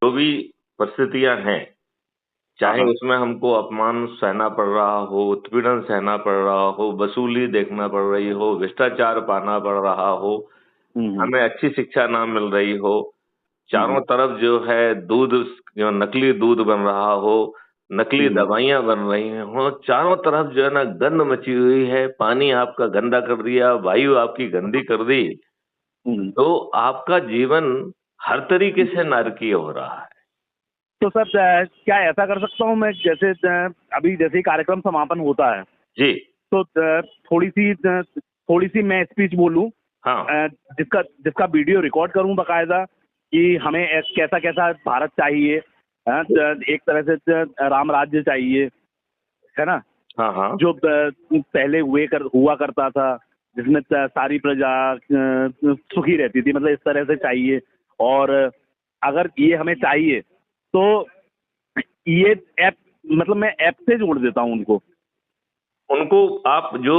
जो भी परिस्थितियां हैं, चाहे हाँ उसमें हमको अपमान सहना पड़ रहा हो, उत्पीड़न सहना पड़ रहा हो, वसूली देखना पड़ रही हो, भ्रष्टाचार पाना पड़ रहा हो, हमें अच्छी शिक्षा ना मिल रही हो, चारों तरफ जो है दूध, जो नकली दूध बन रहा हो, नकली दवाइयां बन रही हो, चारों तरफ जो है ना गंद मची हुई है, पानी आपका गंदा कर दिया, वायु आपकी गंदी कर दी, तो आपका जीवन हर तरीके से नारकीय हो रहा है। तो सर क्या ऐसा कर सकता हूँ मैं, जैसे अभी जैसे ही कार्यक्रम समापन होता है जी। तो थोड़ी सी मैं स्पीच बोलूं, हाँ। जिसका जिसका वीडियो रिकॉर्ड करूं बकायदा, कि हमें कैसा कैसा भारत चाहिए, एक तरह से राम राज्य चाहिए, है ना, हाँ। हाँ। जो पहले हुआ करता था, जिसमें सारी प्रजा सुखी रहती थी, मतलब इस तरह से चाहिए। और अगर ये हमें चाहिए तो ये ऐप, मतलब मैं ऐप से जोड़ देता हूँ उनको। उनको आप जो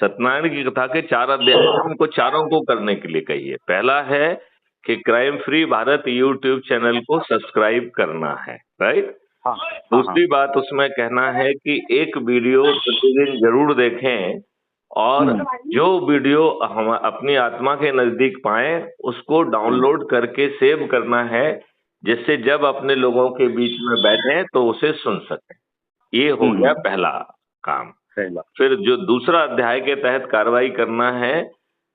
सत्यनारायण की कथा के 4 अध्याय हैं, उनको चारों को करने के लिए कहिए। पहला है कि crime free Bharat YouTube channel को सब्सक्राइब करना है, राइट। हाँ हाँ हाँ। दूसरी बात उसमें कहना है कि एक वीडियो प्रतिदिन जरूर देखें, और जो वीडियो हम अपनी आत्मा के नजदीक पाए उसको डाउनलोड करके सेव करना है, जिससे जब अपने लोगों के बीच में बैठे तो उसे सुन सकें। ये हो गया पहला काम। सही बात। फिर जो दूसरा अध्याय के तहत कार्रवाई करना है,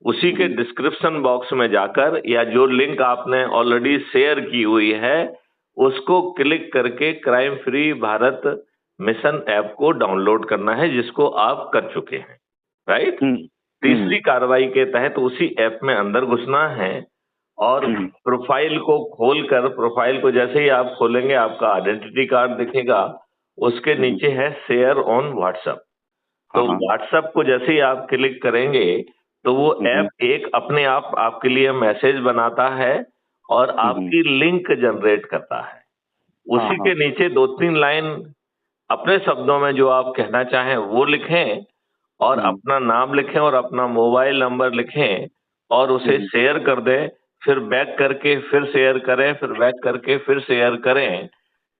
उसी के डिस्क्रिप्शन बॉक्स में जाकर या जो लिंक आपने ऑलरेडी शेयर की हुई है उसको क्लिक करके crime free Bharat mission app को डाउनलोड करना है, जिसको आप कर चुके हैं, राइट। तीसरी कार्रवाई के तहत उसी ऐप में अंदर घुसना है और प्रोफाइल को खोलकर, प्रोफाइल को जैसे ही आप खोलेंगे आपका आइडेंटिटी कार्ड दिखेगा, उसके नीचे है शेयर ऑन व्हाट्सएप। तो व्हाट्सएप को जैसे ही आप क्लिक करेंगे तो वो ऐप एक अपने आप आपके लिए मैसेज बनाता है और आपकी लिंक जनरेट करता है। उसी के नीचे 2-3 लाइन अपने शब्दों में जो आप कहना चाहें वो लिखें, और अपना नाम लिखें और अपना मोबाइल नंबर लिखें और उसे शेयर कर दें। फिर बैक करके फिर शेयर करें, फिर बैक करके फिर शेयर करें।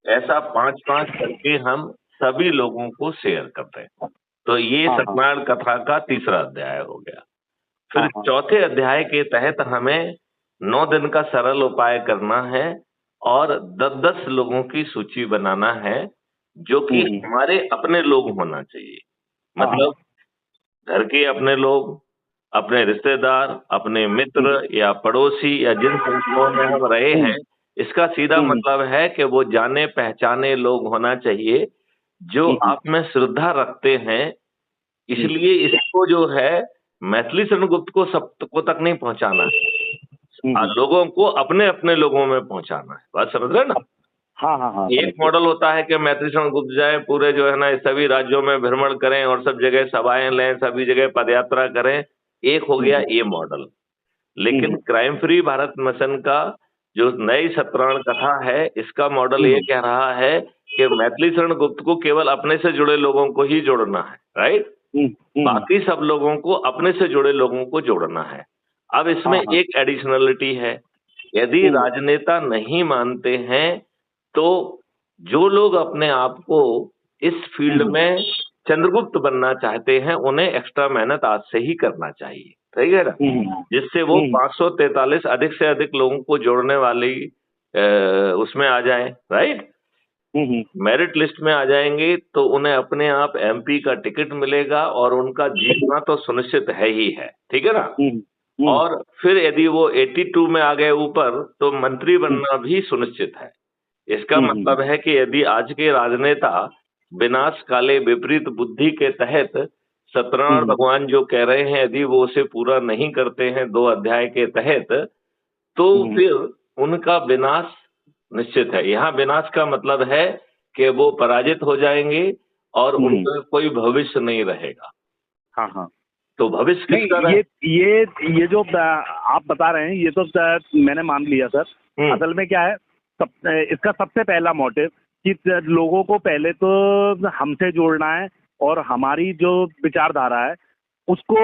ऐसा 5-5 करके हम सभी लोगों को शेयर कर दें। तो ये सत्यनारायण कथा का तीसरा अध्याय हो गया। फिर चौथे अध्याय के तहत हमें 9 दिन का सरल उपाय करना है और 10-10 लोगों की सूची बनाना है, जो कि हमारे अपने लोग होना चाहिए। मतलब घर के अपने लोग, अपने रिश्तेदार, अपने मित्र या पड़ोसी या जिन संस्थाओं में हम रहे हैं, इसका सीधा मतलब है कि वो जाने पहचाने लोग होना चाहिए, जो आप में श्रद्धा रखते हैं। इसलिए इसको जो है मैथिली शरण गुप्त को सबको तक नहीं पहुंचाना है, लोगों को अपने अपने लोगों में पहुंचाना है। बात समझ रहे हैं ना। हाँ हाँ हाँ। एक मॉडल होता है कि मैथिली शरण गुप्त जाए, पूरे जो है ना सभी राज्यों में भ्रमण करें और सब जगह सभाएं लें, सभी जगह पदयात्रा करें। एक हो गया ये मॉडल। लेकिन क्राइम फ्री भारत मिशन का जो नई सत्यनारायण कथा है, इसका मॉडल ये कह रहा है कि मैथिली शरण गुप्त को केवल अपने से जुड़े लोगों को ही जोड़ना है, राइट। बाकी सब लोगों को अपने से जुड़े लोगों को जोड़ना है। अब इसमें एक एडिशनलिटी है, यदि राजनेता नहीं मानते हैं तो जो लोग अपने आप को इस फील्ड में चंद्रगुप्त बनना चाहते हैं, उन्हें एक्स्ट्रा मेहनत आज से ही करना चाहिए, सही है ना। जिससे वो 543 अधिक से अधिक लोगों को जोड़ने वाली उसमें आ जाए, राइट। मेरिट लिस्ट में आ जाएंगे तो उन्हें अपने आप एमपी का टिकट मिलेगा और उनका जीतना तो सुनिश्चित है ही है, ठीक है ना। और फिर यदि वो 82 में आ गए ऊपर तो मंत्री बनना भी सुनिश्चित है। इसका मतलब है कि यदि आज के राजनेता विनाश काले विपरीत बुद्धि के तहत सत्यनारायण भगवान जो कह रहे हैं, यदि वो उसे पूरा नहीं करते हैं 2 अध्याय के तहत, तो फिर उनका विनाश निश्चित है। यहाँ विनाश का मतलब है कि वो पराजित हो जाएंगे और उनका कोई भविष्य नहीं रहेगा। हाँ हाँ। तो भविष्य किसका नहीं, ये जो आप बता रहे हैं ये तो मैंने मान लिया सर। असल में क्या है, इसका सबसे पहला मोटिव कि लोगों को पहले तो हमसे जोड़ना है और हमारी जो विचारधारा है उसको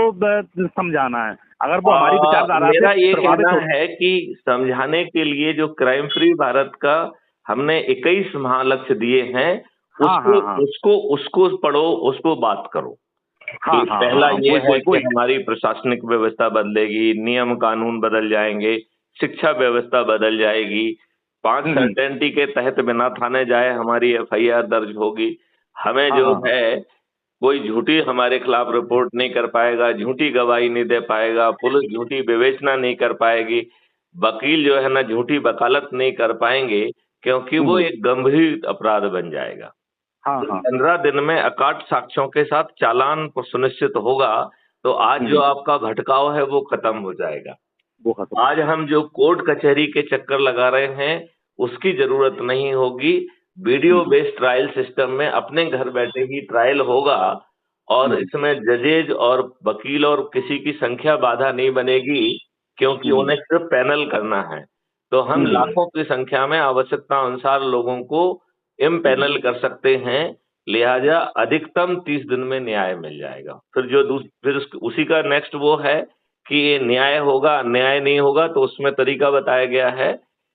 समझाना है। अगर वो हमारी विचारधारा मेरा से ये प्रभावित कहना है कि समझाने के लिए जो क्राइम फ्री भारत का हमने 21 महालक्ष्य दिए हैं, हाँ उसको हाँ हाँ उसको उसको पढ़ो, उसको बात करो। हाँ कि हाँ पहला हाँ, ये वही है वही कि वही। हमारी प्रशासनिक व्यवस्था बदलेगी, नियम कानून बदल जाएंगे, शिक्षा व्यवस्था बदल जाएगी, 5 हम्म। सर्टेनिटी के तहत बिना थाने जाए हमारी एफआईआर दर्ज होगी। हमें हाँ जो हाँ हाँ। है कोई झूठी हमारे खिलाफ रिपोर्ट नहीं कर पाएगा, झूठी गवाही नहीं दे पाएगा, पुलिस झूठी विवेचना नहीं कर पाएगी, वकील जो है ना झूठी वकालत नहीं कर पाएंगे, क्योंकि वो हम्म। एक गंभीर अपराध बन जाएगा। हाँ तो हाँ। 15 दिन में अकाट साक्ष्यों के साथ चालान सुनिश्चित होगा, तो आज जो आपका भटकाव है वो खत्म हो जाएगा। वो खत्म। आज हम जो कोर्ट कचहरी के चक्कर लगा रहे हैं उसकी जरूरत नहीं होगी। वीडियो बेस्ड ट्रायल सिस्टम में अपने घर बैठे ही ट्रायल होगा, और इसमें जजेज और वकील और किसी की संख्या बाधा नहीं बनेगी, क्योंकि उन्हें सिर्फ पैनल करना है। तो हम लाखों की संख्या में आवश्यकता अनुसार लोगों को पैनल कर सकते हैं। लिहाजा अधिकतम 30 दिन में न्याय मिल जाएगा। फिर फिर उसी का नेक्स्ट वो है कि ये न्याय होगा, न्याय नहीं होगा, तो उसमें तरीका बताया गया है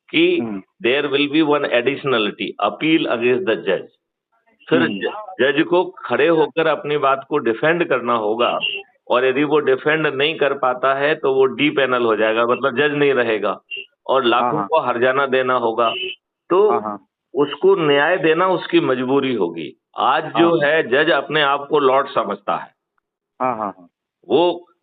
कि there will be one additionality, appeal against the जज। फिर जज को खड़े होकर अपनी बात को डिफेंड करना होगा, और यदि वो डिफेंड नहीं कर पाता है तो वो डी पैनल हो जाएगा, मतलब जज नहीं रहेगा, और लाखों को हर्जाना देना होगा। तो उसको न्याय देना उसकी मजबूरी होगी। आज जो है जज अपने आप को लॉर्ड समझता है। वो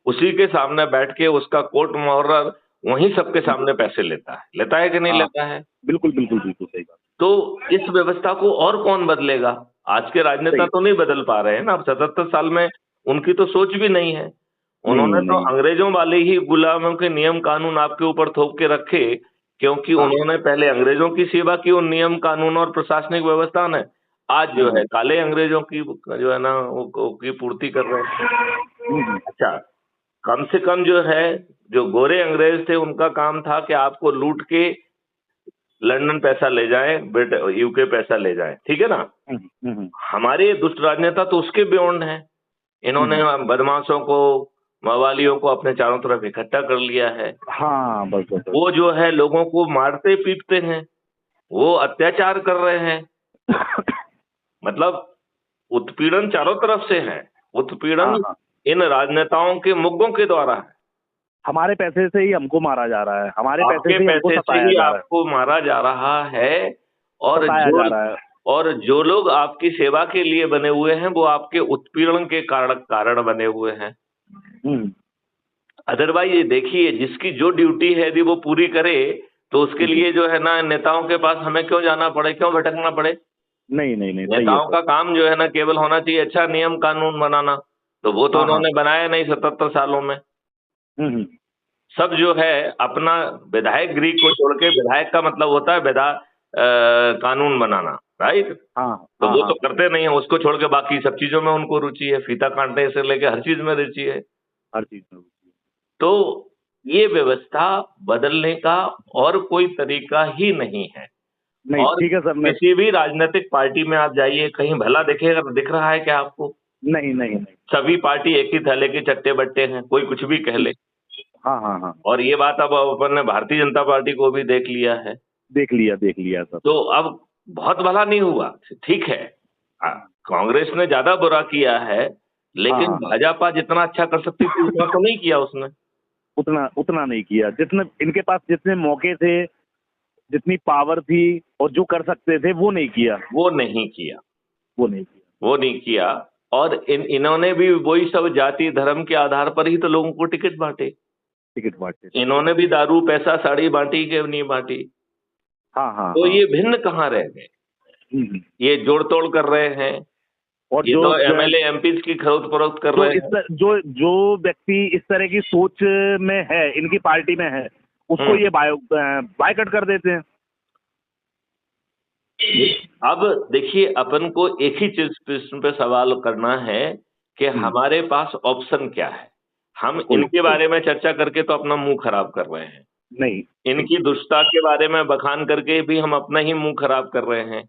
उसी के सामने बैठ के उसका कोर्ट मुहर्रर वहीं सबके सामने पैसे लेता है कि नहीं लेता है? बिल्कुल बिल्कुल बिल्कुल सही बात। तो इस व्यवस्था को और कौन बदलेगा? आज के राजनेता तो नहीं बदल पा रहे हैं ना। अब 77 साल में उनकी तो सोच भी नहीं है। उन्होंने तो अंग्रेजों वाले ही गुलामों के नियम कानून आपके ऊपर थोप के रखे, क्योंकि उन्होंने पहले अंग्रेजों की सेवा की उन नियम कानून और प्रशासनिक व्यवस्था ने। आज जो है काले अंग्रेजों की जो है ना की पूर्ति कर रहे हैं। अच्छा, कम से कम जो है जो गोरे अंग्रेज थे उनका काम था कि आपको लूट के लंदन पैसा ले जाए, यूके पैसा ले जाए, ठीक है ना। हमारे दुष्ट राजनेता तो उसके बियॉन्ड हैं। इन्होंने बदमाशों को, मवालियों को अपने चारों तरफ इकट्ठा कर लिया है। हाँ बस बस। वो जो है लोगों को मारते पीटते हैं, वो अत्याचार कर रहे हैं। मतलब उत्पीड़न चारों तरफ से है। उत्पीड़न इन राजनेताओं के मुग्गों के द्वारा है। हमारे पैसे से ही हमको मारा जा रहा है, हमारे पैसे से ही आपको मारा जा रहा है, और जो लोग आपकी सेवा के लिए बने हुए हैं वो आपके उत्पीड़न के कारण बने हुए हैं। अदरवाइज देखिए, जिसकी जो ड्यूटी है यदि वो पूरी करे तो उसके लिए जो है ना नेताओं के पास हमें क्यों जाना पड़े, क्यों भटकना पड़े? नहीं। नेताओं का काम जो है ना केवल होना चाहिए अच्छा नियम कानून बनाना, तो वो तो उन्होंने बनाया नहीं 77 सालों में। सब जो है अपना विधायक गिरी को छोड़ के, विधायक का मतलब होता है कानून बनाना, राइट। तो वो तो करते नहीं है, उसको छोड़ के बाकी सब चीजों में उनको रुचि है, फीता काटने से लेके हर चीज में रुचि है। तो ये व्यवस्था बदलने का और कोई तरीका ही नहीं है। और ठीक है सर, किसी भी राजनीतिक पार्टी में आप जाइए, कहीं भला दिख रहा है क्या आपको? नहीं। सभी पार्टी एक ही थैले के चट्टे बट्टे हैं, कोई कुछ भी कह ले। और ये बात अब अपन ने भारतीय जनता पार्टी को भी देख लिया है। देख लिया सर। तो अब बहुत भला नहीं हुआ, ठीक है, कांग्रेस ने ज्यादा बुरा किया है, लेकिन भाजपा जितना अच्छा कर सकती थी उतना तो नहीं किया उसने। उतना नहीं किया, जितने इनके पास जितने मौके थे, जितनी पावर थी और जो कर सकते थे वो नहीं किया। और इन्होंने भी वही सब जाति धर्म के आधार पर ही तो लोगों को टिकट बांटे। इन्होंने भी दारू पैसा साड़ी बांटी के नहीं बांटी। तो ये भिन्न कहाँ रह गए? ये जोड़ तोड़ कर रहे हैं, और ये तो एमएलए एमपी की खरीद फरोख्त कर रहे हैं। जो व्यक्ति इस तरह की सोच में है, इनकी पार्टी में है, उसको ये बायकॉट कर देते हैं। अब देखिए, अपन को एक ही चीज पे सवाल करना है कि हमारे पास ऑप्शन क्या है। हम इनके बारे में चर्चा करके तो अपना मुंह खराब कर रहे हैं, नहीं इनकी दुष्टता के बारे में बखान करके भी हम अपना ही मुंह खराब कर रहे हैं।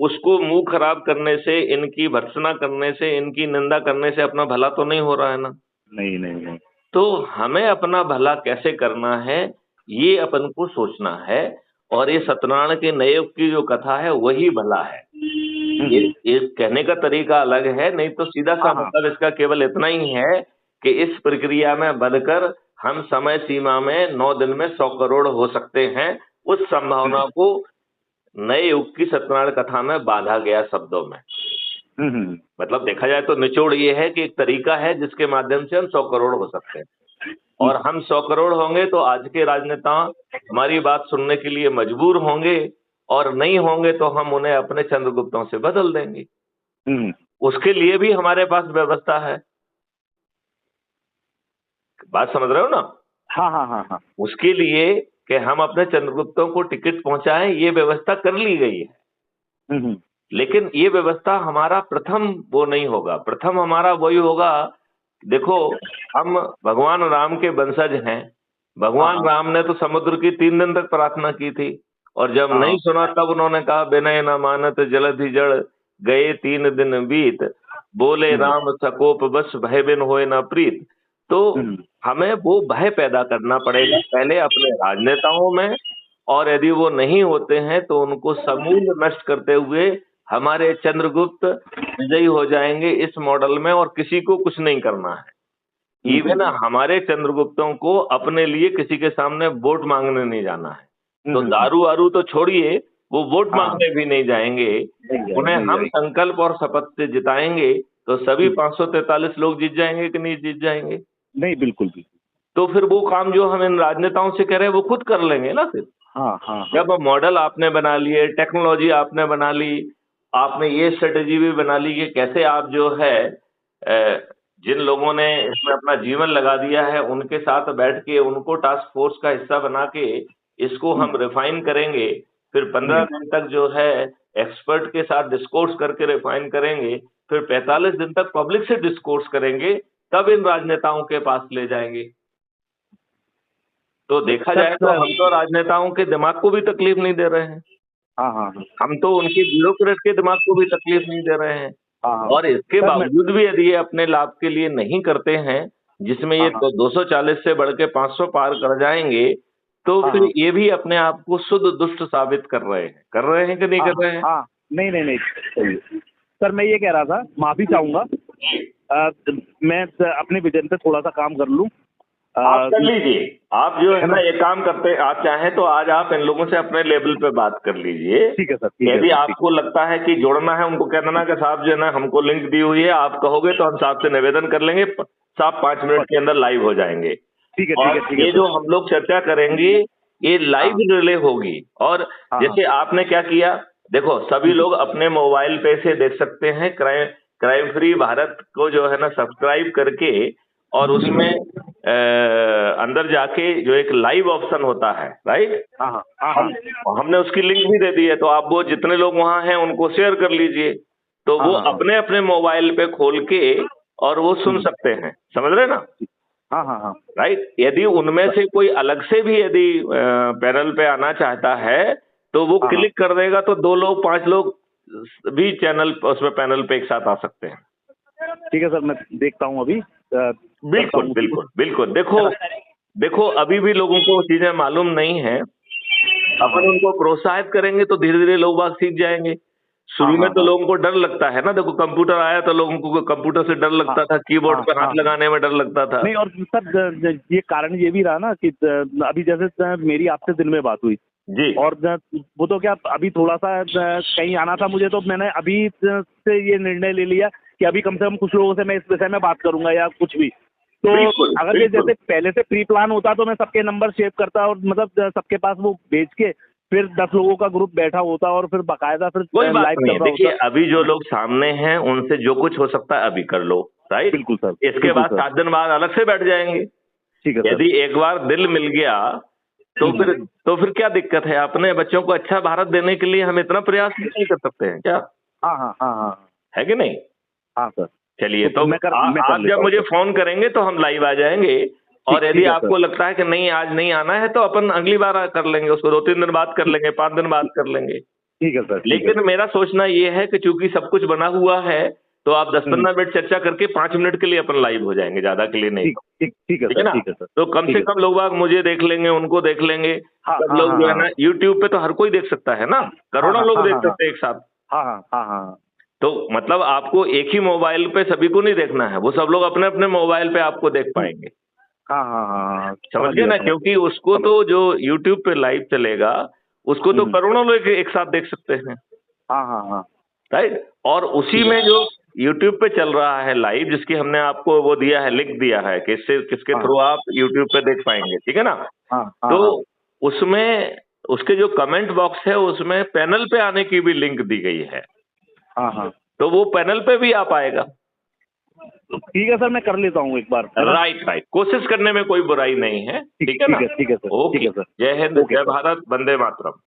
उसको मुंह खराब करने से, इनकी भर्त्सना करने से, इनकी निंदा करने से अपना भला तो नहीं हो रहा है ना। नहीं। तो हमें अपना भला कैसे करना है ये अपन को सोचना है। और ये सत्यनारायण के नए युग की जो कथा है वही भला है। ये कहने का तरीका अलग है, नहीं तो सीधा सा मतलब इसका केवल इतना ही है कि इस प्रक्रिया में बढ़कर हम समय सीमा में 9 दिन में 100 करोड़ हो सकते हैं। उस संभावना को नए युग की सत्यनारायण कथा में बांधा गया शब्दों में। मतलब देखा जाए तो निचोड़ ये है कि एक तरीका है जिसके माध्यम से हम 100 करोड़ हो सकते हैं, और हम 100 करोड़ होंगे तो आज के राजनेता हमारी बात सुनने के लिए मजबूर होंगे, और नहीं होंगे तो हम उन्हें अपने चंद्रगुप्तों से बदल देंगे। उसके लिए भी हमारे पास व्यवस्था है। बात समझ रहे हो ना? हाँ। उसके लिए कि हम अपने चंद्रगुप्तों को टिकट पहुंचाएं, ये व्यवस्था कर ली गई है। लेकिन ये व्यवस्था हमारा प्रथम वो नहीं होगा। प्रथम हमारा वही होगा, देखो हम भगवान राम के वंशज हैं। भगवान राम ने तो समुद्र की 3 दिन तक प्रार्थना की थी, और जब नहीं सुना तब उन्होंने कहा विनय न मानत जलधि जड़ गए 3 दिन बीत, बोले राम सकोप बस भय बिन होए न प्रीत। तो हमें वो भय पैदा करना पड़ेगा पहले अपने राजनेताओं में, और यदि वो नहीं होते हैं तो उनको समूल नष्ट करते हुए हमारे चंद्रगुप्त विजयी हो जाएंगे इस मॉडल में, और किसी को कुछ नहीं करना है। इवन हमारे चंद्रगुप्तों को अपने लिए किसी के सामने वोट मांगने नहीं जाना है। तो दारू वारू तो छोड़िए, वो वोट मांगने भी नहीं जाएंगे। उन्हें हम संकल्प और शपथ से जिताएंगे तो सभी 543 लोग जीत जाएंगे कि नहीं जीत जाएंगे? नहीं, बिल्कुल भी। तो फिर वो काम जो हम इन राजनेताओं से कह रहे हैं वो खुद कर लेंगे ना फिर। जब मॉडल आपने बना लिए, टेक्नोलॉजी आपने बना ली, आपने ये स्ट्रेटेजी भी बना ली कि कैसे आप जो है जिन लोगों ने इसमें अपना जीवन लगा दिया है उनके साथ बैठ के उनको टास्क फोर्स का हिस्सा बना के इसको हम रिफाइन करेंगे। फिर 15 दिन तक जो है एक्सपर्ट के साथ डिस्कोर्स करके रिफाइन करेंगे, फिर 45 दिन तक पब्लिक से डिस्कोर्स करेंगे, तब इन राजनेताओं के पास ले जाएंगे। तो देखा जाए तो हम तो राजनेताओं के दिमाग को भी तकलीफ नहीं दे रहे हैं। हम तो उनके ब्यूरोक्रेट के दिमाग को भी तकलीफ नहीं दे रहे हैं। और इसके बावजूद भी यदि ये अपने लाभ के लिए नहीं करते हैं, जिसमें ये तो 240 से बढ़ के 500 पार कर जाएंगे, तो फिर ये भी अपने आप को शुद्ध दुष्ट साबित कर रहे हैं कि नहीं कर रहे हैं? नहीं। सर मैं ये कह रहा था, माफी चाहूंगा, मैं अपने विजन पे थोड़ा सा काम कर लूं। आप कर लीजिए। आप जो है ना ये काम करते हैं, आप चाहें तो आज आप इन लोगों से अपने लेवल पे बात कर लीजिए। ठीक है सर। यदि आपको लगता है कि जोड़ना है, उनको कह देना कि साहब जो है ना हमको लिंक दी हुई है, आप कहोगे तो हम साहब से निवेदन कर लेंगे, साहब 5 मिनट के अंदर लाइव हो जाएंगे। ठीक है। ये जो हम लोग चर्चा करेंगे ये लाइव रिले होगी। और जैसे आपने क्या किया, देखो सभी लोग अपने मोबाइल पे से देख सकते हैं। क्राइम फ्री भारत को जो है ना सब्सक्राइब करके, और उसमें अंदर जाके जो एक लाइव ऑप्शन होता है, राइट, हमने उसकी लिंक भी दे दी है। तो आप वो जितने लोग वहां हैं उनको शेयर कर लीजिए, तो वो अपने अपने मोबाइल पे खोल के और वो सुन सकते हैं। समझ रहे ना? राइट। यदि उनमें से कोई अलग से भी यदि पैनल पे आना चाहता है तो वो क्लिक कर देगा, तो 2 लोग 5 लोग भी चैनल उसमें पैनल पे एक साथ आ सकते हैं। ठीक है सर, मैं देखता हूँ अभी। बिल्कुल। देखो अभी भी लोगों को चीजें मालूम नहीं है। अपन उनको प्रोत्साहित करेंगे तो धीरे धीरे लोग बात सीख जाएंगे। शुरू में तो लोगों को डर लगता है ना। देखो कंप्यूटर आया तो लोगों को कंप्यूटर से डर लगता था, कीबोर्ड पे हाथ लगाने में डर लगता था। नहीं, और सर ये कारण ये भी रहा ना कि अभी जैसे मेरी आपसे दिन में बात हुई जी, और वो तो क्या अभी थोड़ा सा कहीं आना था मुझे, तो मैंने अभी से ये निर्णय ले लिया कि अभी कम से कम कुछ लोगों से मैं इस विषय में बात करूंगा या कुछ भी। तो अगर ये जैसे पहले से प्री प्लान होता तो मैं सबके नंबर सेव करता और मतलब सबके पास वो भेज के फिर 10 लोगों का ग्रुप बैठा होता और फिर बाकायदा फिर कोई बात नहीं। देखिए अभी जो लोग सामने हैं उनसे जो कुछ हो सकता है अभी कर लो, राइट। बिल्कुल सर। इसके बाद 7 दिन बाद अलग से बैठ जाएंगे। ठीक है। यदि एक बार दिल मिल गया तो फिर क्या दिक्कत है? अपने बच्चों को अच्छा भारत देने के लिए हम इतना प्रयास नहीं कर सकते हैं क्या? हाँ, है कि नहीं? हाँ सर। चलिए तो आप जब मुझे फोन करेंगे तो हम लाइव आ जाएंगे। और यदि आपको लगता है कि नहीं आज नहीं आना है तो अपन अगली बार कर लेंगे उसको, 2-3 दिन बाद कर लेंगे, 5 दिन बाद कर लेंगे। ठीक है सर। लेकिन मेरा सोचना ये है कि चूंकि सब कुछ बना हुआ है तो आप 10-15 मिनट चर्चा करके 5 मिनट के लिए अपन लाइव हो जाएंगे, ज्यादा के लिए नहीं। ठीक है ना? ठीक है सर। तो कम से कम लोग बाग मुझे देख लेंगे, उनको देख लेंगे। सब लोग जो है ना यूट्यूब पे तो हर कोई देख सकता है ना, करोड़ों लोग देख सकते हैं एक साथ। हाँ। तो मतलब आपको एक ही मोबाइल पे सभी को नहीं देखना है, वो सब लोग अपने अपने मोबाइल पे आपको देख पाएंगे। हाँ। समझ गए ना, क्योंकि उसको तो जो यूट्यूब पे लाइव चलेगा उसको तो करोड़ों लोग एक साथ देख सकते हैं। हाँ। राइट। और उसी में जो यूट्यूब पे चल रहा है लाइव, जिसकी हमने आपको वो दिया है, लिंक दिया है कि इससे किसके थ्रू आप यूट्यूब पे देख पाएंगे, ठीक है ना। तो उसमें उसके जो कमेंट बॉक्स है उसमें पैनल पे आने की भी लिंक दी गई है। तो वो पैनल पे भी आ पाएगा। तो ठीक है सर, मैं कर लेता हूँ एक बार। राइट। कोशिश करने में कोई बुराई नहीं है, ठीक है ना। ठीक है सर। ओके, जय हिंद, जय भारत, वंदे मातरम।